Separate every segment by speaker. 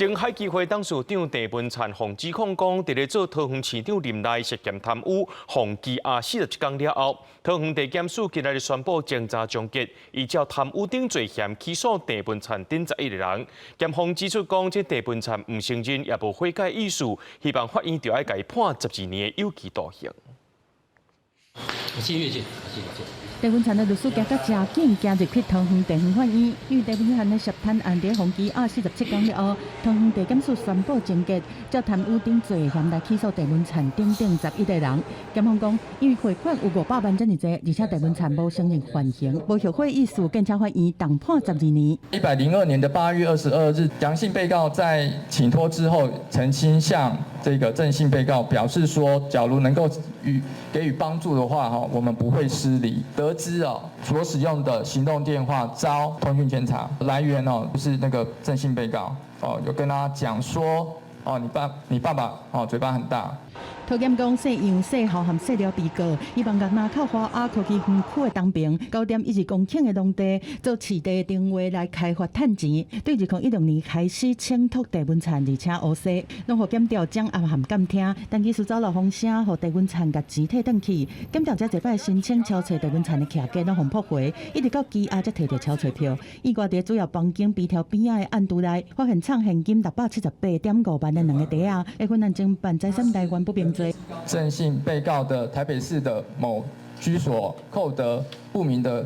Speaker 1: 前海基会董事长郑文灿奉指控讲，伫咧做桃园市长任内涉嫌贪污，奉羁押41天了后，桃园地检署今日宣布侦查终结，依照贪污等罪嫌起诉郑文灿等11个人。检方指出讲，这郑文灿唔承认，也无悔改意思，希望法院就要该判12年的有期徒刑。
Speaker 2: 谢谢。
Speaker 3: 郑文灿的律师行到真紧，今日去桃园地方法院，因为郑文灿的涉贪案伫封羁押47天了后，桃园地检署宣布终结，照贪污等罪嫌来起诉郑文灿等11个人。检方讲，因为汇款有500万这么多，而且郑文灿无承认犯行，无后悔意思，更请法院重判12年。
Speaker 4: 102年8月22日，杨姓被告在请托之后，曾经向这个郑姓被告表示说，假如能够给予帮助的话，我们不会失礼。得知所使用的行动电话遭通讯监察，来源就是那个郑姓被告有跟他讲说你爸爸嘴巴很大。
Speaker 3: 桃检讲，说杨世豪和细条被告，希望南口花阿科技园区的东边9.1公顷的农地做市地定位来开发趁钱，对2016年开始请托郑文灿，而且乌西，拢互检调将暗含监听，但技术走漏风声，互郑文灿甲钱退转去。检调这一摆申请敲找郑文灿的徛家拢互驳回，一直到羁押才摕到敲找票。意外伫主要房间边条边仔的案牍内，发现藏现金678.5万的2个袋啊，会分案侦办财产来源不明罪。
Speaker 4: 郑姓被告的台北市的某居所扣得不明的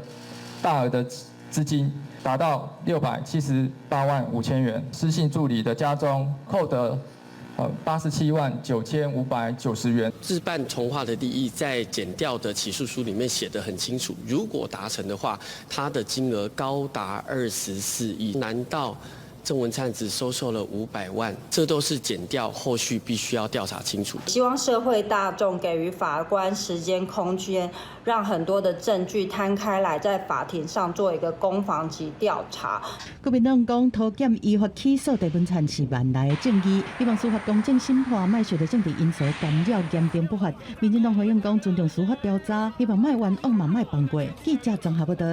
Speaker 4: 大额的资金，达到678万5千元。施姓助理的家中扣得87万9590元。
Speaker 2: 自办从化的利益，在检调的起诉书里面写得很清楚，如果达成的话，它的金额高达24亿。难道郑文灿只收受了500万，这都是检调后续必须要调查清楚。
Speaker 5: 希望社会大众给予法官时间空间，让很多的证据摊开来，在法庭上做一个攻防及调查。
Speaker 3: 国民党讲，桃检依法起诉郑文灿是万来的正义，希望司法公正审判，莫受到政治因素干扰，严重不法。民进党回应讲，尊重司法调查，希望莫冤枉嘛莫放过。记者综合报道。